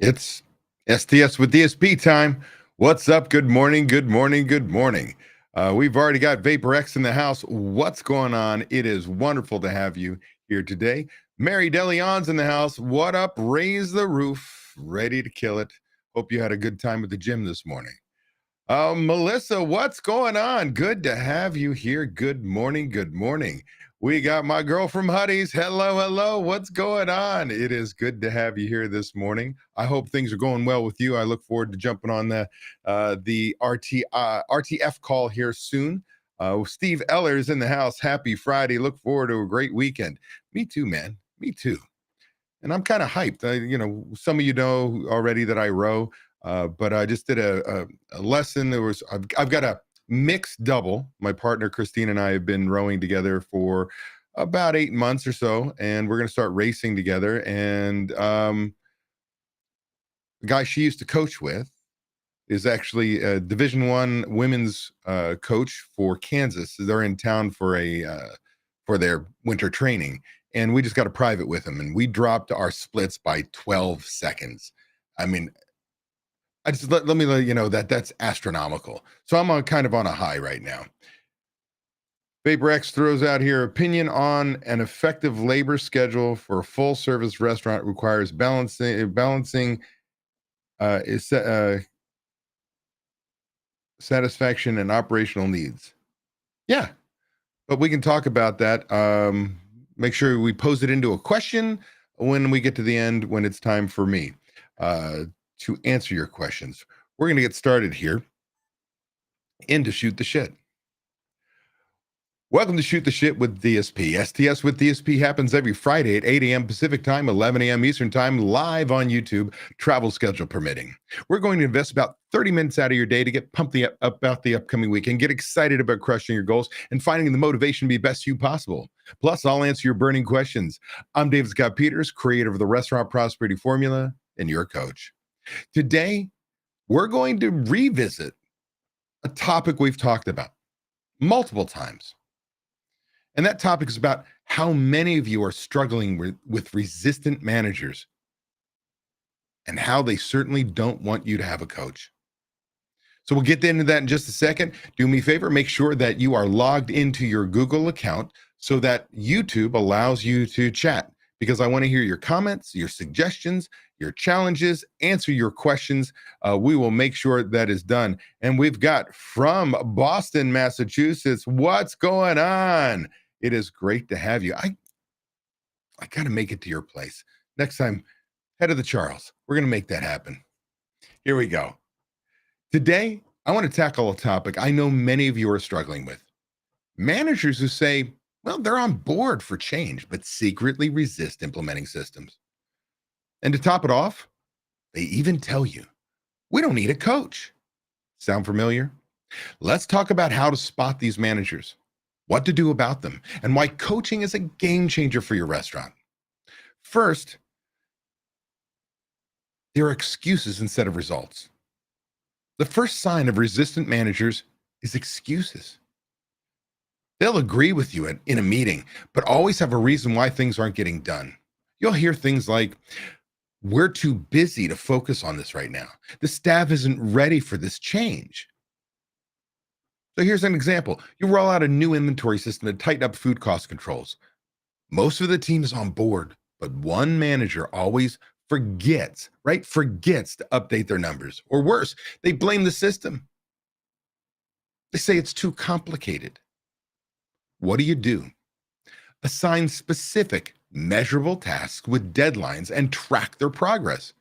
It's STS with DSP time. What's up? Good morning. Good morning. Good morning. We've already got Vapor X in the house. What's going on? It is wonderful to have you here today. Mary DeLeon's in the house. What up? Raise the roof. Ready to kill it. Hope you had a good time at the gym this morning. Melissa, what's going on? Good to have you here. Good morning. Good morning. We got my girl from Huddy's. Hello, hello. What's going on? It is good to have you here this morning. I hope things are going well with you. I look forward to jumping on the RTF call here soon. Steve Eller's in the house. Happy Friday. Look forward to a great weekend. Me too, man. Me too. And I'm kind of hyped. Some of you know already that I row, but I just did a lesson. I've got a mixed double. My partner Christine and I have been rowing together for about 8 months or so, and we're going to start racing together. And the guy she used to coach with is actually a Division One women's coach for Kansas. They're in town for their winter training, and we just got a private with him, and we dropped our splits by 12 seconds. I mean, I just let me let you know that's astronomical. So I'm kind of on a high right now. Vapor X throws out here opinion on an effective labor schedule for a full service restaurant requires balancing is satisfaction and operational needs. Yeah, but we can talk about that. Make sure we pose it into a question when we get to the end, when it's time for me to answer your questions. We're going to get started here into Shoot the Shit. Welcome to Shoot the Shit with DSP. STS with DSP happens every Friday at 8 a.m. Pacific Time, 11 a.m. Eastern Time, live on YouTube, travel schedule permitting. We're going to invest about 30 minutes out of your day to get pumped about the upcoming weekend, get excited about crushing your goals, and finding the motivation to be best you possible. Plus, I'll answer your burning questions. I'm David Scott Peters, creator of the Restaurant Prosperity Formula, and your coach. Today, we're going to revisit a topic we've talked about multiple times. And that topic is about how many of you are struggling with resistant managers and how they certainly don't want you to have a coach. So we'll get into that in just a second. Do me a favor, make sure that you are logged into your Google account so that YouTube allows you to chat, because I want to hear your comments, your suggestions, your challenges, answer your questions. We will make sure that is done. And we've got from Boston, Massachusetts, what's going on? It is great to have you. I got to make it to your place. Next time, head of the Charles. We're going to make that happen. Here we go. Today, I want to tackle a topic I know many of you are struggling with. Managers who say, well, they're on board for change, but secretly resist implementing systems. And to top it off, they even tell you, we don't need a coach. Sound familiar? Let's talk about how to spot these managers, what to do about them, and why coaching is a game changer for your restaurant. First, there are excuses instead of results. The first sign of resistant managers is excuses. They'll agree with you in a meeting, but always have a reason why things aren't getting done. You'll hear things like, we're too busy to focus on this right now. The staff isn't ready for this change. So here's an example. You roll out a new inventory system to tighten up food cost controls. Most of the team is on board, but one manager always forgets to update their numbers. Or worse, they blame the system. They say it's too complicated. What do? Assign specific, measurable tasks with deadlines and track their progress.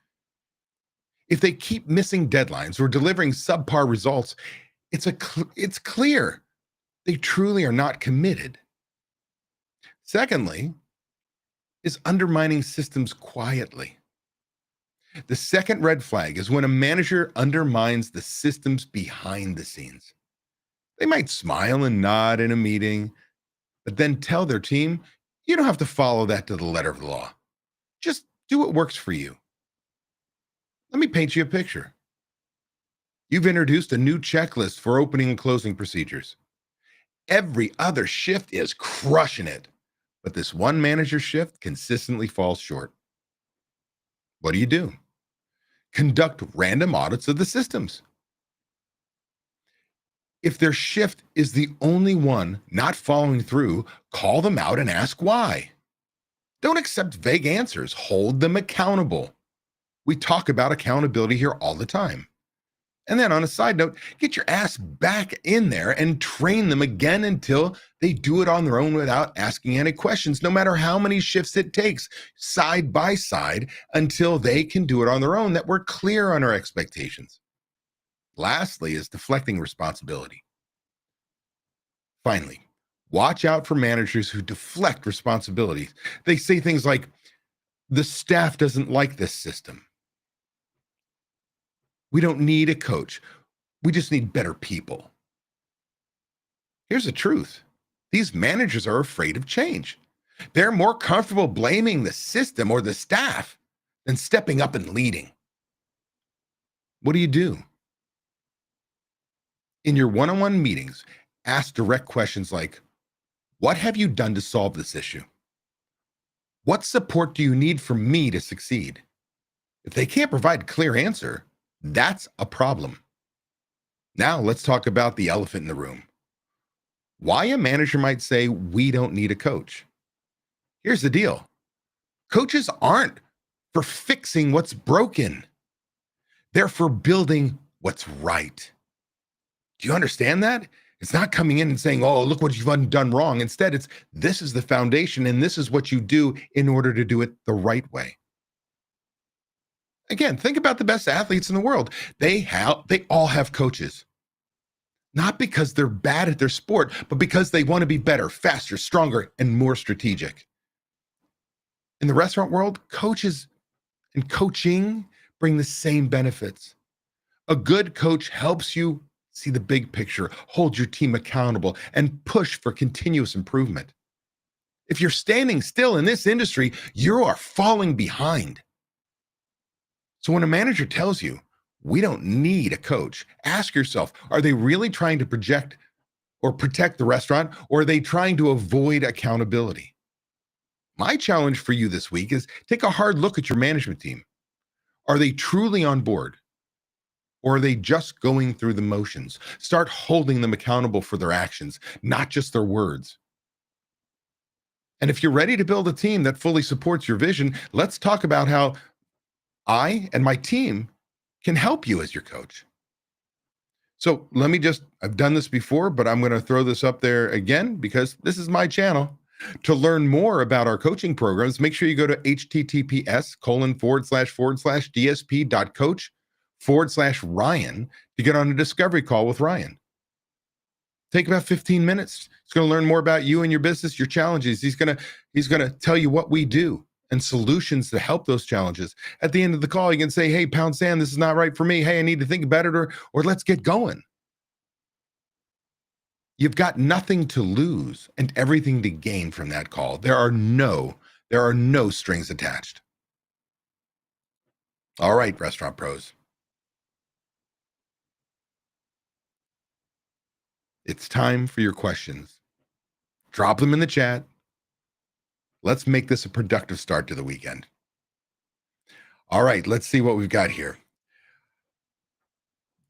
If they keep missing deadlines or delivering subpar results, it's clear they truly are not committed. Secondly, is undermining systems quietly. The second red flag is when a manager undermines the systems behind the scenes. They might smile and nod in a meeting, but then tell their team, you don't have to follow that to the letter of the law. Just do what works for you. Let me paint you a picture. You've introduced a new checklist for opening and closing procedures. Every other shift is crushing it, but this one manager shift consistently falls short. What do? Conduct random audits of the systems. If their shift is the only one not following through, call them out and ask why. Don't accept vague answers, hold them accountable. We talk about accountability here all the time. And then on a side note, get your ass back in there and train them again until they do it on their own without asking any questions, no matter how many shifts it takes, side by side, until they can do it on their own, that we're clear on our expectations. Lastly is deflecting responsibility. Finally, watch out for managers who deflect responsibilities. They say things like, the staff doesn't like this system. We don't need a coach. We just need better people. Here's the truth. These managers are afraid of change. They're more comfortable blaming the system or the staff than stepping up and leading. What do? In your one-on-one meetings, ask direct questions like, what have you done to solve this issue? What support do you need from me to succeed? If they can't provide a clear answer, that's a problem. Now let's talk about the elephant in the room. Why a manager might say, we don't need a coach. Here's the deal. Coaches aren't for fixing what's broken. They're for building what's right. Do you understand that? It's not coming in and saying, oh, look what you've done wrong. Instead, it's this is the foundation and this is what you do in order to do it the right way. Again, think about the best athletes in the world. They all have coaches. Not because they're bad at their sport, but because they want to be better, faster, stronger, and more strategic. In the restaurant world, coaches and coaching bring the same benefits. A good coach helps you see the big picture, hold your team accountable, and push for continuous improvement. If you're standing still in this industry, you are falling behind. So when a manager tells you, we don't need a coach, ask yourself, are they really trying to project or protect the restaurant, or are they trying to avoid accountability? My challenge for you this week is take a hard look at your management team. Are they truly on board? Or are they just going through the motions? Start holding them accountable for their actions, not just their words. And if you're ready to build a team that fully supports your vision, let's talk about how I and my team can help you as your coach. So I've done this before, but I'm going to throw this up there again because this is my channel. To learn more about our coaching programs, make sure you go to https://dsp.coach/Ryan to get on a discovery call with Ryan. Take about 15 minutes. He's going to learn more about you and your business, your challenges. He's going to tell you what we do and solutions to help those challenges. At the end of the call, you can say, hey, Pound Sand, this is not right for me. Hey, I need to think about it, or let's get going. You've got nothing to lose and everything to gain from that call. There are no strings attached. All right, restaurant pros. It's time for your questions. Drop them in the chat. Let's make this a productive start to the weekend. All right, let's see what we've got here.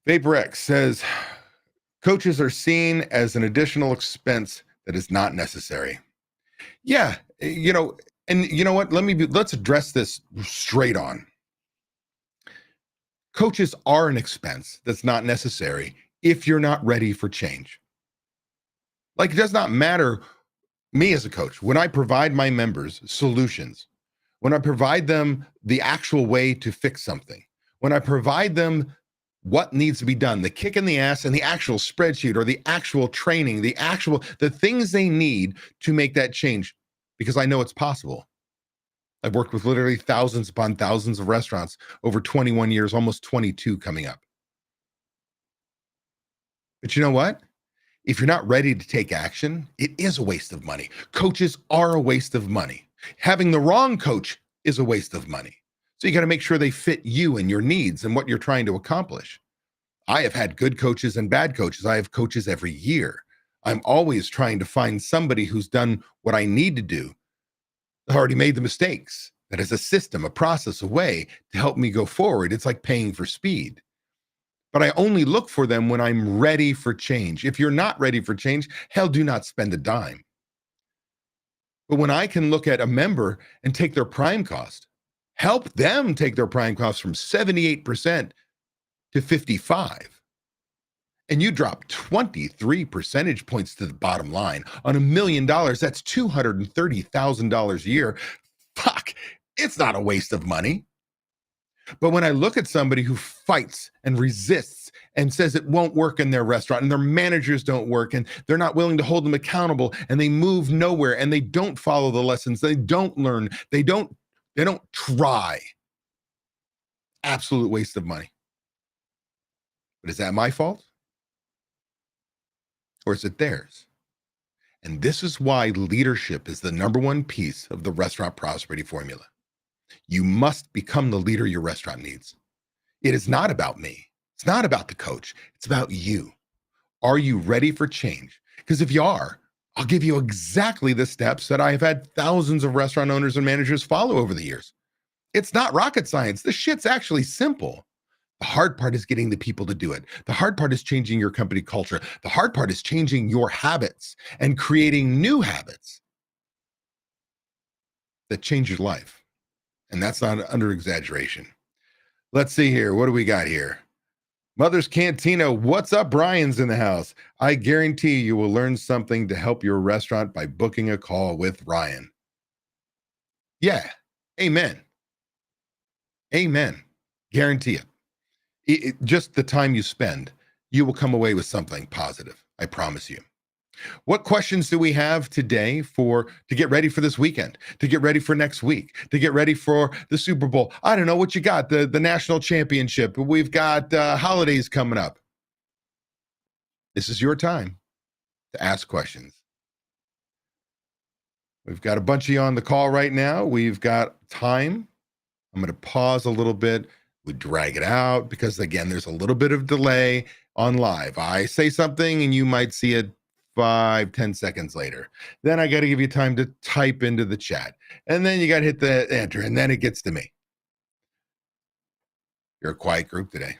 VaporX says, coaches are seen as an additional expense that is not necessary. Yeah, and you know what? Let's address this straight on. Coaches are an expense that's not necessary if you're not ready for change. Like, it does not matter, me as a coach, when I provide my members solutions, when I provide them the actual way to fix something, when I provide them what needs to be done, the kick in the ass and the actual spreadsheet or the actual training, the things they need to make that change, because I know it's possible. I've worked with literally thousands upon thousands of restaurants over 21 years, almost 22 coming up. But you know what? If you're not ready to take action, it is a waste of money. Coaches are a waste of money. Having the wrong coach is a waste of money. So you got to make sure they fit you and your needs and what you're trying to accomplish. I have had good coaches and bad coaches. I have coaches every year. I'm always trying to find somebody who's done what I need to do, already made the mistakes, that has a system, a process, a way to help me go forward. It's like paying for speed. But I only look for them when I'm ready for change. If you're not ready for change, hell, do not spend a dime. But when I can look at a member and take their prime cost, help them take their prime cost from 78% to 55, and you drop 23 percentage points to the bottom line on $1 million, that's $230,000 a year. Fuck, it's not a waste of money. But when I look at somebody who fights and resists and says it won't work in their restaurant and their managers don't work and they're not willing to hold them accountable and they move nowhere and they don't follow the lessons, they don't learn, they don't try. Absolute waste of money. But is that my fault? Or is it theirs? And this is why leadership is the number one piece of the restaurant prosperity formula. You must become the leader your restaurant needs. It is not about me. It's not about the coach. It's about you. Are you ready for change? Because if you are, I'll give you exactly the steps that I have had thousands of restaurant owners and managers follow over the years. It's not rocket science. This shit's actually simple. The hard part is getting the people to do it. The hard part is changing your company culture. The hard part is changing your habits and creating new habits that change your life. And that's not under exaggeration. Let's see here. What do we got here? Mother's Cantina. What's up? Brian's in the house. I guarantee you will learn something to help your restaurant by booking a call with Ryan. Yeah. Amen. Amen. Guarantee it. Just the time you spend, you will come away with something positive. I promise you. What questions do we have today to get ready for this weekend, to get ready for next week, to get ready for the Super Bowl? I don't know what you got, the national championship. We've got holidays coming up. This is your time to ask questions. We've got a bunch of you on the call right now. We've got time. I'm going to pause a little bit. We drag it out because, again, there's a little bit of delay on live. I say something and you might see it 5-10 seconds later. Then I got to give you time to type into the chat. And then you got to hit the enter, and then it gets to me. You're a quiet group today.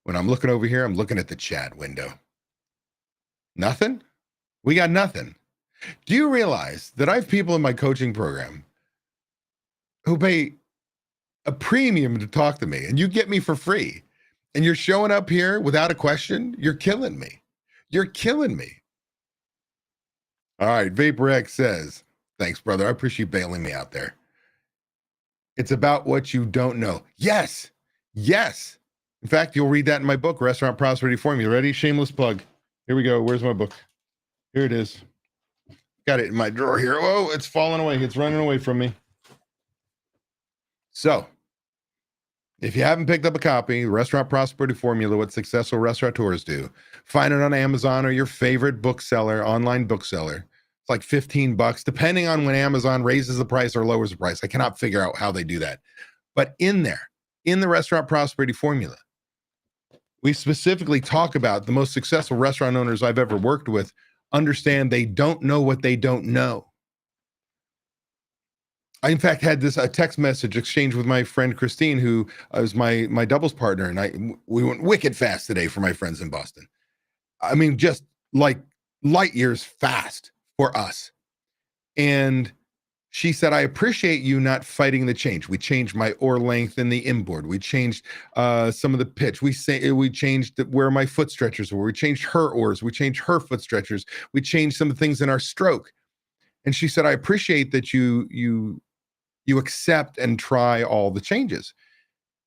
When I'm looking over here, I'm looking at the chat window. Nothing? We got nothing. Do you realize that I have people in my coaching program who pay a premium to talk to me, and you get me for free, and you're showing up here without a question? You're killing me. You're killing me. All right, VaporX says, thanks, brother. I appreciate you bailing me out there. It's about what you don't know. Yes. Yes. In fact, you'll read that in my book, Restaurant Prosperity Formula. Ready? Shameless plug. Here we go. Where's my book? Here it is. Got it in my drawer here. Oh, it's falling away. It's running away from me. So, if you haven't picked up a copy, Restaurant Prosperity Formula, what successful restaurateurs do, find it on Amazon or your favorite bookseller, online bookseller. It's like $15, depending on when Amazon raises the price or lowers the price. I cannot figure out how they do that. But in there, in the Restaurant Prosperity Formula, we specifically talk about the most successful restaurant owners I've ever worked with understand they don't know what they don't know. I, in fact, had a text message exchange with my friend Christine, who was my doubles partner, and we went wicked fast today for my friends in Boston. I mean, just like light years fast for us. And she said, I appreciate you not fighting the change. We changed my oar length in the inboard. We changed some of the pitch. We changed where my foot stretchers were. We changed her oars. We changed her foot stretchers. We changed some things in our stroke. And she said, I appreciate that you accept and try all the changes.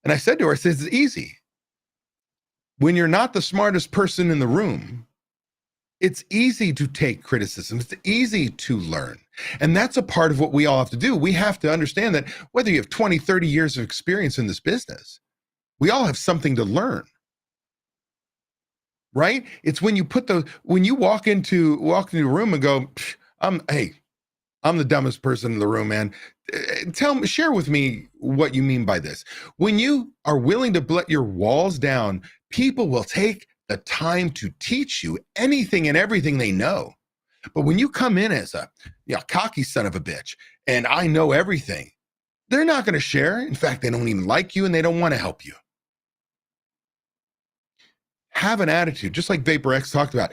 And I said to her, I said, it's easy. When you're not the smartest person in the room, it's easy to take criticism. It's easy to learn. And that's a part of what we all have to do. We have to understand that whether you have 20, 30 years of experience in this business, we all have something to learn. Right? It's when you when you walk into a room and go, I'm the dumbest person in the room, man. Share with me what you mean by this. When you are willing to let your walls down, people will take the time to teach you anything and everything they know. But when you come in as a cocky son of a bitch and I know everything. They're not going to share. In fact, they don't even like you and they don't want to help you. Have an attitude, just like Vapor X talked about,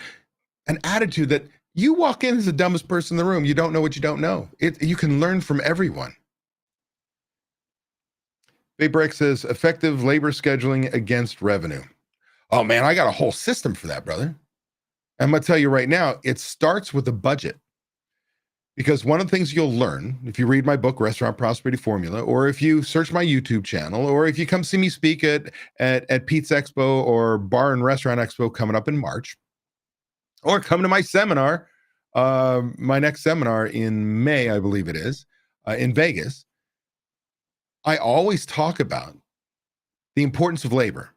an attitude that you walk in as the dumbest person in the room. You don't know what you don't know. You can learn from everyone. Vapor X says effective labor scheduling against revenue. Oh man, I got a whole system for that, brother. I'm going to tell you right now, it starts with a budget. Because one of the things you'll learn if you read my book, Restaurant Prosperity Formula, or if you search my YouTube channel, or if you come see me speak at Pete's Expo or Bar and Restaurant Expo coming up in March, or come to my seminar, my next seminar in May, I believe it is, in Vegas, I always talk about the importance of labor.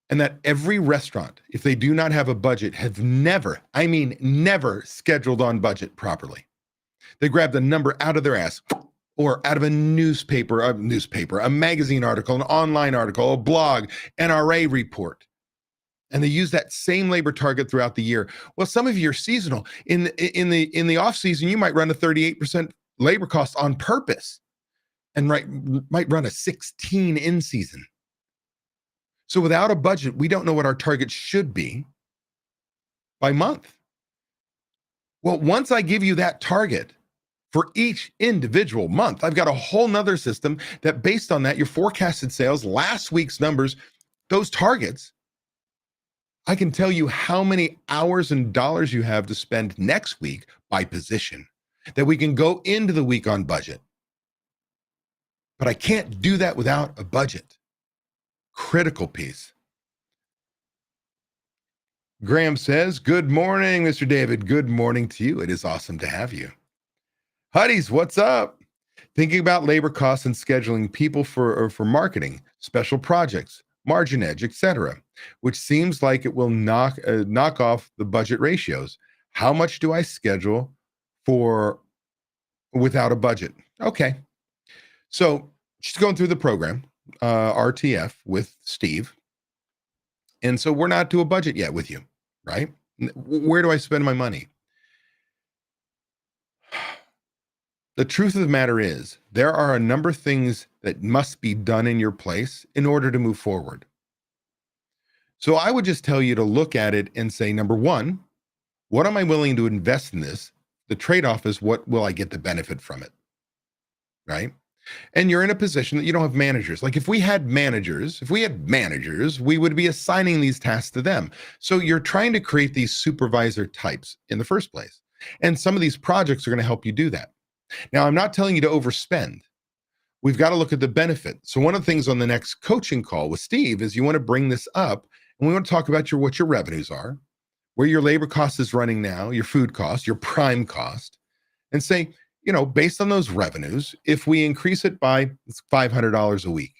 And that every restaurant, if they do not have a budget, have never, I mean, never scheduled on budget properly. They grab the number out of their ass or out of a newspaper, a magazine article, an online article, a blog, NRA report. And they use that same labor target throughout the year. Well, some of you are seasonal. In the off season, you might run a 38% labor cost on purpose, and might run a 16 in season. So without a budget, we don't know what our target should be by month. Well, once I give you that target for each individual month, I've got a whole nother system that based on that, your forecasted sales, last week's numbers, those targets, I can tell you how many hours and dollars you have to spend next week by position, that we can go into the week on budget. But I can't do that without a budget. Critical piece. Graham says, good morning, Mr. David. Good morning to you. It is awesome to have you. Huddies, what's up? Thinking about labor costs and scheduling people for marketing, special projects, margin edge, etc., which seems like it will knock off the budget ratios. How much do I schedule for without a budget? Okay. So she's going through the program, RTF with Steve. And so we're not to a budget yet with you, right? Where do I spend my money? The truth of the matter is there are a number of things that must be done in your place in order to move forward. So I would just tell you to look at it and say, number one, what am I willing to invest in this? The trade-off is what will I get the benefit from it, right? And you're in a position that you don't have managers. Like if we had managers, we would be assigning these tasks to them. So you're trying to create these supervisor types in the first place. And some of these projects are going to help you do that. Now, I'm not telling you to overspend. We've got to look at the benefit. So one of the things on the next coaching call with Steve is you want to bring this up and we want to talk about what your revenues are, where your labor cost is running now, your food cost, your prime cost, and say, based on those revenues, if we increase it by $500 a week,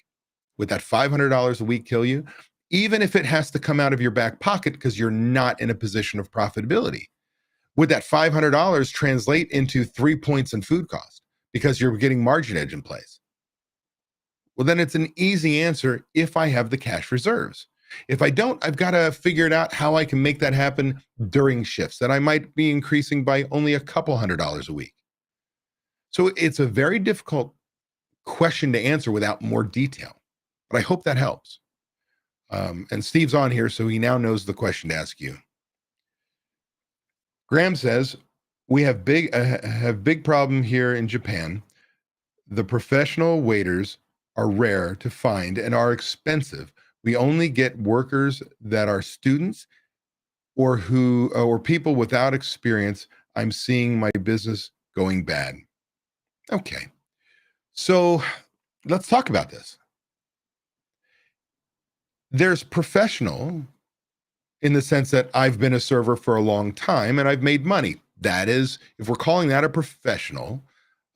would that $500 a week kill you? Even if it has to come out of your back pocket because you're not in a position of profitability. Would that $500 translate into 3 points in food cost because you're getting margin edge in place? Well, then it's an easy answer if I have the cash reserves. If I don't, I've got to figure it out how I can make that happen during shifts that I might be increasing by only a couple $100 a week. So it's a very difficult question to answer without more detail, but I hope that helps. And Steve's on here, so he now knows the question to ask you. Graham says, we have big problem here in Japan. The professional waiters are rare to find and are expensive. We only get workers that are students or people without experience. I'm seeing my business going bad. Okay, so let's talk about this. There's professional in the sense that I've been a server for a long time and I've made money. That is, if we're calling that a professional,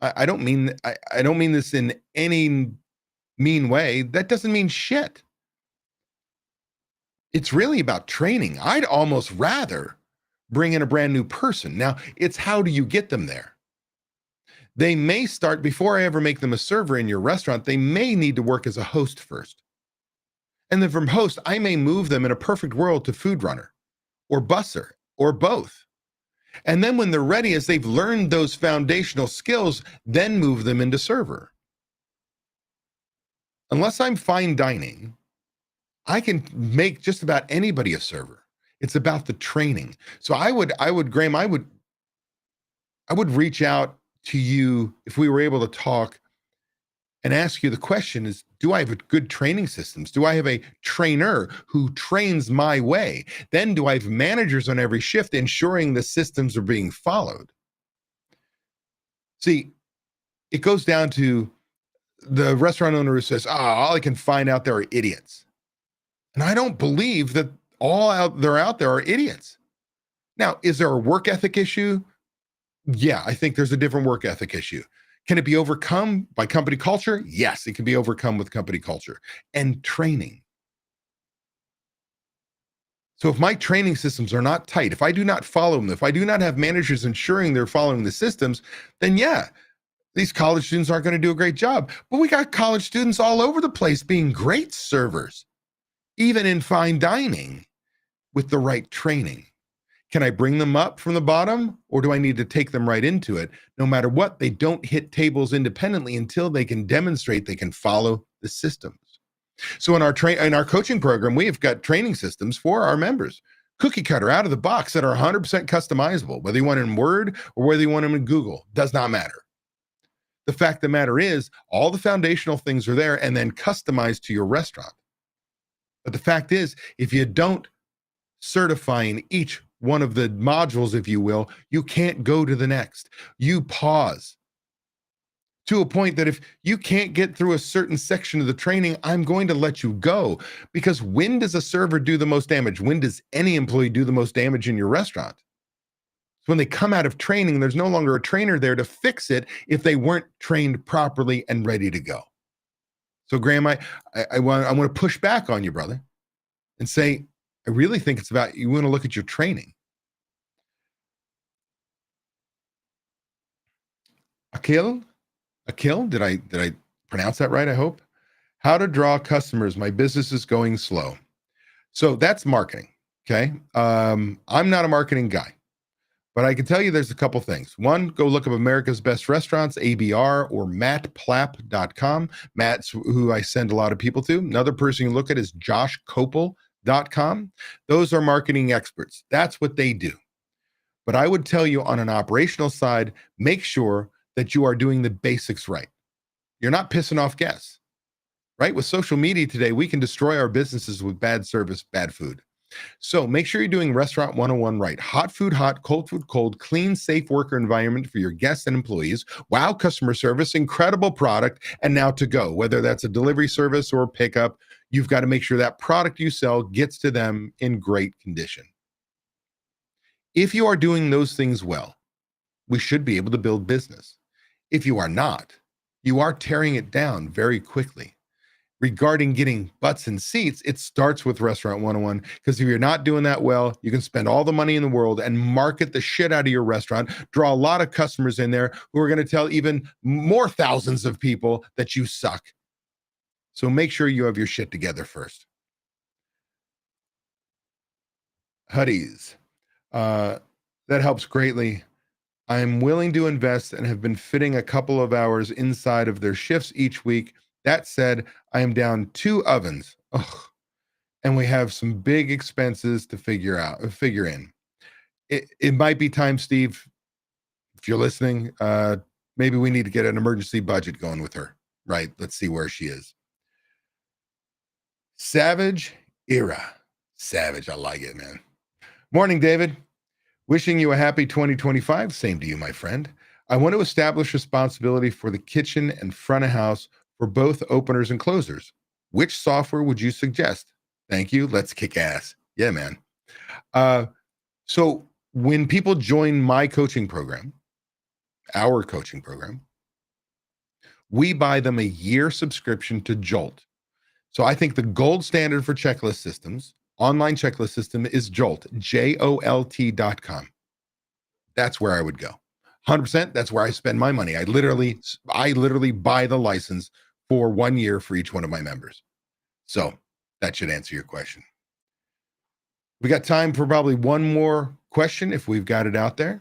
I don't mean this in any mean way. That doesn't mean shit. It's really about training. I'd almost rather bring in a brand new person. Now, it's how do you get them there? They may start, before I ever make them a server in your restaurant, they may need to work as a host first. And then from host, I may move them in a perfect world to food runner or busser or both. And then when they're ready, as they've learned those foundational skills, then move them into server. Unless I'm fine dining, I can make just about anybody a server. It's about the training. So Graham, I would reach out to you if we were able to talk and ask you the question is, do I have a good training systems? Do I have a trainer who trains my way? Then do I have managers on every shift ensuring the systems are being followed? See, it goes down to the restaurant owner who says, all I can find out there are idiots. And I don't believe that they're out there are idiots. Now, is there a work ethic issue? Yeah, I think there's a different work ethic issue. Can it be overcome by company culture? Yes, it can be overcome with company culture and training. So if my training systems are not tight, if I do not follow them, if I do not have managers ensuring they're following the systems, then yeah, these college students aren't going to do a great job. But we got college students all over the place being great servers, even in fine dining with the right training. Can I bring them up from the bottom, or do I need to take them right into it? No matter what, they don't hit tables independently until they can demonstrate they can follow the systems. So in our coaching program, we have got training systems for our members, cookie cutter out of the box that are 100% customizable, whether you want it in Word or whether you want them in Google, does not matter. The fact of the matter is, all the foundational things are there and then customized to your restaurant. But the fact is, if you don't certify in each one of the modules, if you will, you can't go to the next. You pause to a point that if you can't get through a certain section of the training, I'm going to let you go. Because when does a server do the most damage? When does any employee do the most damage in your restaurant? So when they come out of training, there's no longer a trainer there to fix it if they weren't trained properly and ready to go. So Graham, I want to push back on you, brother, and say, I really think it's about, you want to look at your training. Akil, did I pronounce that right? I hope. How to draw customers. My business is going slow. So that's marketing. Okay. I'm not a marketing guy, but I can tell you there's a couple things. One, go look up America's Best Restaurants, ABR, or mattplapp.com. Matt's who I send a lot of people to. Another person you look at is joshcopel.com. Those are marketing experts. That's what they do. But I would tell you on an operational side, make sure that you are doing the basics right. You're not pissing off guests, right? With social media today, we can destroy our businesses with bad service, bad food. So make sure you're doing Restaurant 101 right. Hot food hot, cold food cold, clean, safe worker environment for your guests and employees. Wow customer service, incredible product, and now to go. Whether that's a delivery service or pickup, you've got to make sure that product you sell gets to them in great condition. If you are doing those things well, we should be able to build business. If you are not, you are tearing it down very quickly. Regarding getting butts and seats, it starts with Restaurant 101, because if you're not doing that well, you can spend all the money in the world and market the shit out of your restaurant, draw a lot of customers in there who are going to tell even more thousands of people that you suck. So make sure you have your shit together first. Hoodies. That helps greatly. I'm willing to invest and have been fitting a couple of hours inside of their shifts each week. That said, I am down 2 ovens. Ugh. And we have some big expenses to figure in. It might be time, Steve, if you're listening, maybe we need to get an emergency budget going with her, right? Let's see where she is. Savage era. Savage, I like it, man. Morning, David. Wishing you a happy 2025. Same to you, my friend. I want to establish responsibility for the kitchen and front of house for both openers and closers. Which software would you suggest? Thank you. Let's kick ass. Yeah, man. So when people join my coaching program, our coaching program, we buy them a year subscription to Jolt. So I think the gold standard for checklist systems, online checklist system, is Jolt, JOLT.com. That's where I would go. 100%, that's where I spend my money. I literally buy the license for 1 year for each one of my members. So that should answer your question. We got time for probably one more question if we've got it out there.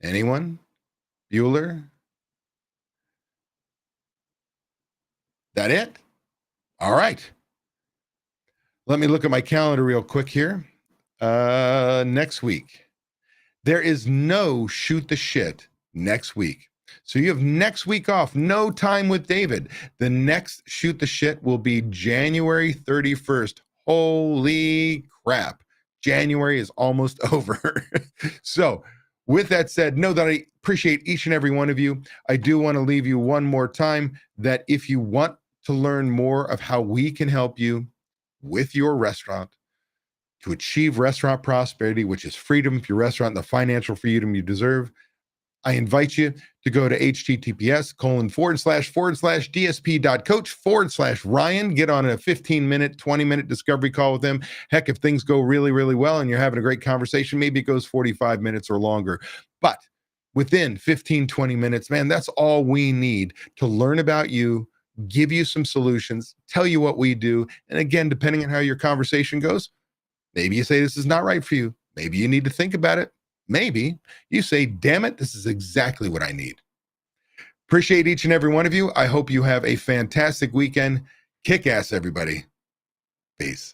Anyone? Bueller? That it? All right. Let me look at my calendar real quick here. Next week. There is no shoot the shit next week. So you have next week off, no time with David. The next shoot the shit will be January 31st. Holy crap. January is almost over. So, with that said, know that I appreciate each and every one of you. I do want to leave you one more time that if you want to learn more of how we can help you with your restaurant, to achieve restaurant prosperity, which is freedom for your restaurant, the financial freedom you deserve, I invite you to go to https://dsp.coach/Ryan. Get on a 15-minute, 20-minute discovery call with them. Heck, if things go really, really well and you're having a great conversation, maybe it goes 45 minutes or longer. But within 15, 20 minutes, man, that's all we need to learn about you, give you some solutions, tell you what we do. And again, depending on how your conversation goes, maybe you say this is not right for you. Maybe you need to think about it. Maybe you say, damn it, this is exactly what I need. Appreciate each and every one of you. I hope you have a fantastic weekend. Kick ass, everybody. Peace.